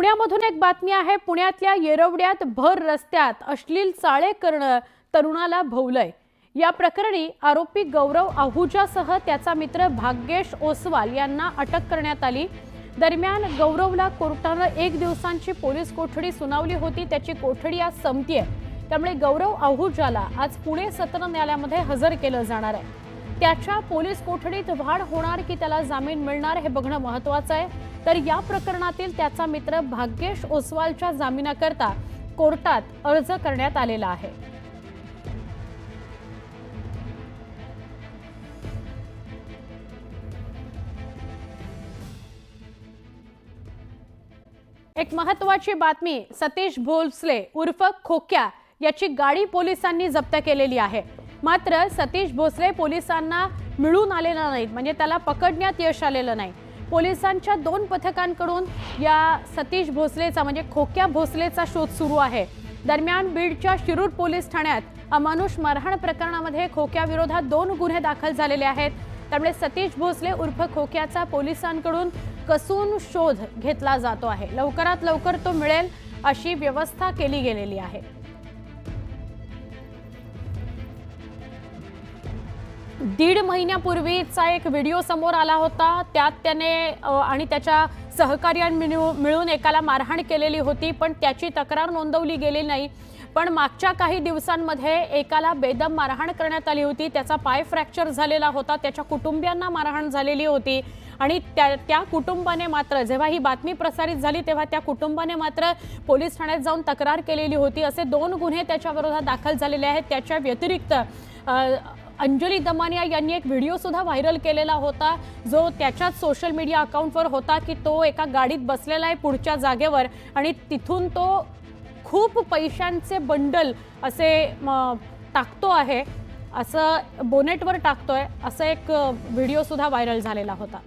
पुण्यामधून एक बातमी आहे। पुण्यातल्या येरवड्यात भर रस्त्यात अश्लील चाळे करणं तरुणाला भोवलंय। या प्रकरणी आरोपी गौरव आहुजासह त्याचा मित्र भाग्येश ओसवाल यांना अटक करण्यात आली। दरम्यान गौरवला कोर्टाने 1 दिवसांची पोलीस कोठडी सुनावली होती। त्याची कोठडी आज संपतीये, त्यामुळे गौरव आहुजाला आज पुणे सत्र न्यायालयामध्ये हजर केलं जाणार आहे। त्याच्या पोलीस कोठडीत वाढ होणार की त्याला जामीन मिळणार हे बघणं महत्त्वाचं आहे। तर या प्रकरणातील त्याचा मित्र भाग्येश ओसवालच्या जामिनाकरता कोर्टात अर्ज करण्यात आलेला आहे। एक महत्त्वाची बातमी, सतीश भोसले उर्फ खोक्या याची गाडी पोलिसांनी जप्त केलेली आहे। मात्र सतीश भोसले पोलिसांना मिळून आलेला नाही, म्हणजे त्याला पकडण्यात यश आलेलं नाही। पोलिसांच्या 2 पथकांकडून या सतीश भोसलेचा म्हणजे खोक्या भोसलेचा शोध सुरू आहे। दरम्यान बीडच्या शिरूर पोलीस ठाण्यात अमानुष मारहाण प्रकरणामध्ये खोक्या विरोधात 2 गुन्हे दाखल झालेले आहेत। त्यामुळे सतीश भोसले उर्फ खोक्याचा पोलिसांकडून कसून शोध घेतला जातो आहे। लवकरात लवकर तो मिळेल अशी व्यवस्था केली गेलेली आहे। 1.5 महिन्यापूर्वीचा एक व्हिडिओ समोर आला होता। त्यात त्याने आणि त्याच्या सहकार्यांनी मिळून एकाला मारहाण केलेली होती, पण त्याची तक्रार नोंदवली गेली नाही। पण मागच्या काही दिवसांमध्ये एकाला बेदम मारहाण करण्यात आली होती। त्याचा पाय फ्रॅक्चर झालेला होता, त्याच्या कुटुंबियांना मारहाण झालेली होती आणि त्या कुटुंबाने मात्र जेव्हा ही बातमी प्रसारित झाली तेव्हा त्या कुटुंबाने मात्र पोलीस ठाण्यात जाऊन तक्रार केलेली होती। असे 2 गुन्हे त्याच्या विरोधात दाखल झालेले आहेत। त्याच्या व्यतिरिक्त अंजली दमानिया यांनी एक व्हिडिओ सुद्धा व्हायरल केलेला होता, जो त्याच्याच सोशल मीडिया अकाउंटवर होता की तो एका गाडीत बसलेला आहे पुढच्या जागेवर आणि तिथून तो खूप पैशांचे बंडल असे टाकतो आहे, असं बोनेटवर टाकतोय, असं एक व्हिडिओ सुद्धा व्हायरल झालेला होता।